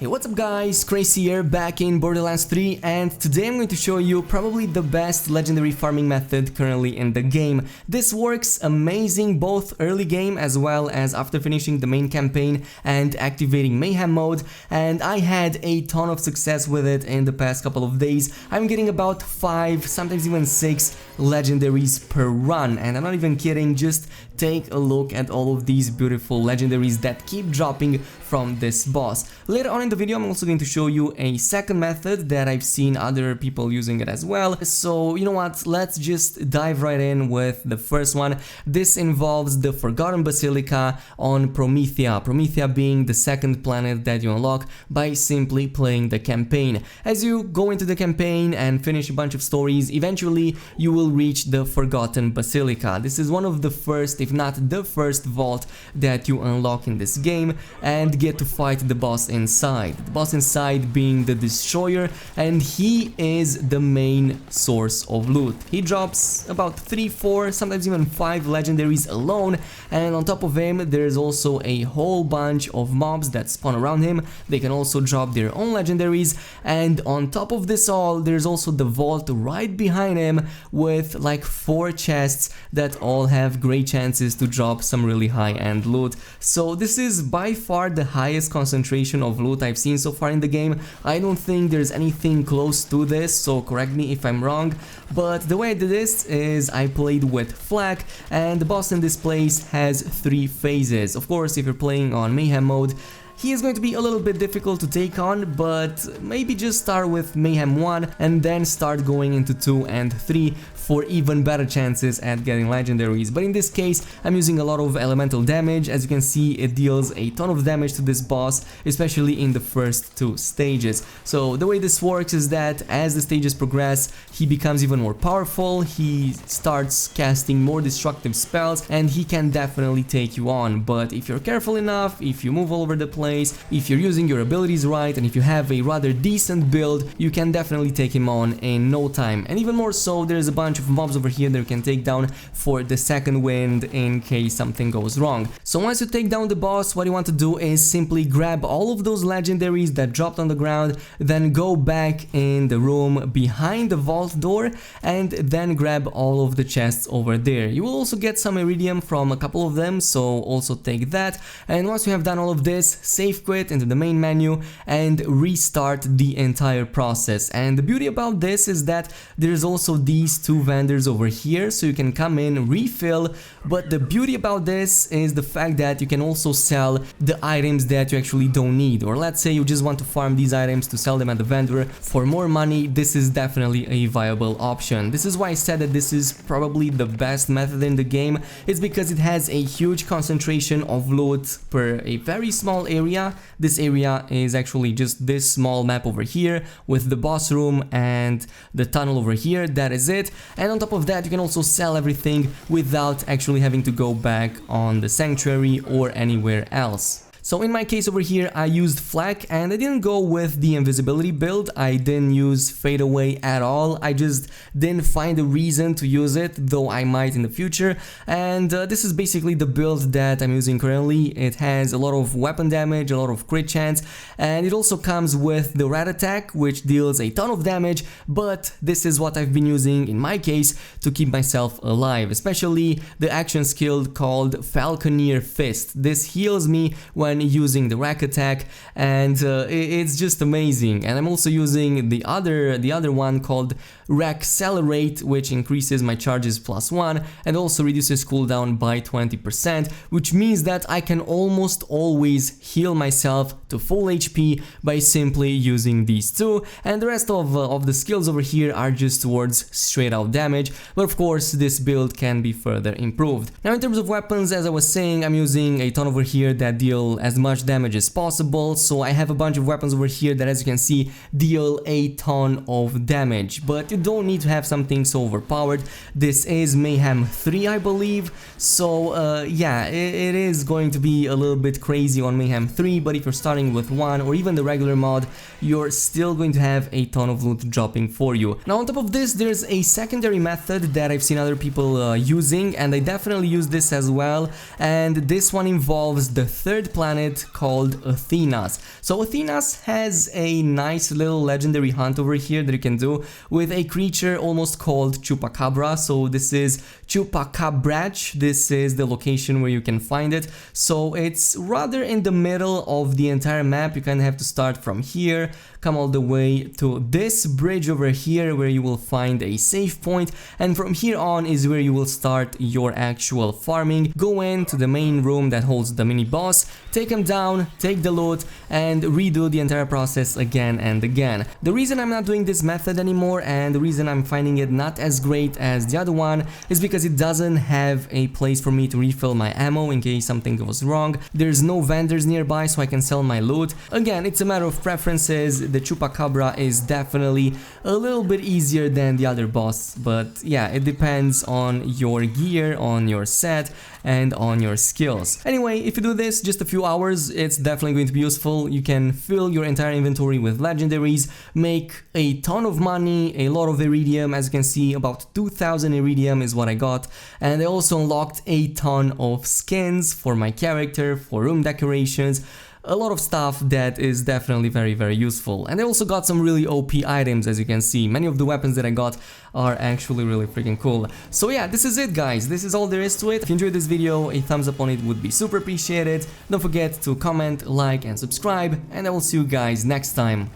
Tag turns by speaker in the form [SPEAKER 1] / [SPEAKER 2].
[SPEAKER 1] Hey, what's up guys, Crazy here, back in Borderlands 3, and today I'm going to show you probably the best legendary farming method currently in the game. This works amazing both early game as well as after finishing the main campaign and activating mayhem mode, and I had a ton of success with it in the past couple of days. I'm getting about 5, sometimes even 6 legendaries per run, and I'm not even kidding, just take a look at all of these beautiful legendaries that keep dropping from this boss. Later on in the video I'm also going to show you a second method that I've seen other people using it as well. So you know what, let's just dive right in with the first one. This involves the Forgotten Basilica on Promethea. Promethea being the second planet that you unlock by simply playing the campaign. As you go into the campaign and finish a bunch of stories, eventually you will reach the Forgotten Basilica. This is one of the first, if not the first vault that you unlock in this game, and get to fight the boss inside. The boss inside being the Destroyer, and he is the main source of loot. He drops about 3, 4, sometimes even 5 legendaries alone, and on top of him there's also a whole bunch of mobs that spawn around him. They can also drop their own legendaries, and on top of this all there's also the vault right behind him with like 4 chests that all have great chances to drop some really high-end loot. So this is by far the highest concentration of loot I've seen so far in the game. I don't think there's anything close to this, so correct me if I'm wrong, but the way I did this is I played with Flak, and the boss in this place has 3 phases. Of course, if you're playing on mayhem mode, he is going to be a little bit difficult to take on, but maybe just start with Mayhem 1 and then start going into 2 and 3 for even better chances at getting legendaries. But in this case I'm using a lot of elemental damage. As you can see, it deals a ton of damage to this boss, especially in the first 2 stages. So the way this works is that as the stages progress, he becomes even more powerful, he starts casting more destructive spells, and he can definitely take you on. But if you're careful enough, if you move all over the place, if you're using your abilities right, and if you have a rather decent build, you can definitely take him on in no time. And even more so, there's a bunch of mobs over here that you can take down for the second wind in case something goes wrong. So once you take down the boss, what you want to do is simply grab all of those legendaries that dropped on the ground, then go back in the room behind the vault door, and then grab all of the chests over there. You will also get some iridium from a couple of them, so also take that. And once you have done all of this, save quit into the main menu and restart the entire process. And the beauty about this is that there's also these 2 vendors over here, so you can come in, refill. But the beauty about this is the fact that you can also sell the items that you actually don't need, or let's say you just want to farm these items to sell them at the vendor for more money. This is definitely a viable option. This is why I said that this is probably the best method in the game. It's because it has a huge concentration of loot per a very small area. This area is actually just this small map over here with the boss room and the tunnel over here. That is it. And on top of that, you can also sell everything without actually having to go back on the sanctuary or anywhere else. So in my case over here, I used Flak, and I didn't go with the invisibility build. I didn't use Fade Away at all. I just didn't find a reason to use it, though I might in the future. And this is basically the build that I'm using currently. It has a lot of weapon damage, a lot of crit chance, and it also comes with the Rat Attack, which deals a ton of damage. But this is what I've been using in my case to keep myself alive, especially the action skill called Falconeer Fist. This heals me when using the rack attack, and it's just amazing. And I'm also using the other one called Rackcelerate, which increases my charges +1 and also reduces cooldown by 20%, which means that I can almost always heal myself to full HP by simply using these 2, and the rest of the skills over here are just towards straight out damage. But of course this build can be further improved. Now in terms of weapons, as I was saying, I'm using a ton over here that deal as much damage as possible. So I have a bunch of weapons over here that, as you can see, deal a ton of damage, but you don't need to have something so overpowered. This is Mayhem 3, I believe, so yeah, it is going to be a little bit crazy on Mayhem 3, but if you're starting with 1 or even the regular mod, you're still going to have a ton of loot dropping for you. Now on top of this, there's a secondary method that I've seen other people using, and I definitely use this as well, and this one involves the third planet planet called Athenas. So Athenas has a nice little legendary hunt over here that you can do with a creature almost called Chupacabra. So this is Chupacabrach. This is the location where you can find it. So it's rather in the middle of the entire map. You kind of have to start from here, come all the way to this bridge over here where you will find a save point, and from here on is where you will start your actual farming. Go into the main room that holds the mini boss, take him down, take the loot, and redo the entire process again and again. The reason I'm not doing this method anymore, and the reason I'm finding it not as great as the other one, is because it doesn't have a place for me to refill my ammo in case something goes wrong. There's no vendors nearby so I can sell my loot. Again, it's a matter of preferences. The Chupacabra is definitely a little bit easier than the other boss, but yeah, it depends on your gear, on your set, and on your skills. Anyway, if you do this just a few hours, it's definitely going to be useful. You can fill your entire inventory with legendaries, make a ton of money, a lot of iridium. As you can see, about 2000 iridium is what I got, and I also unlocked a ton of skins for my character, for room decorations, a lot of stuff that is definitely very useful. And I also got some really OP items. As you can see, many of the weapons that I got are actually really freaking cool. So yeah, this is it, guys. This is all there is to it. If you enjoyed this video, a thumbs up on it would be super appreciated. Don't forget to comment, like, and subscribe, and I will see you guys next time.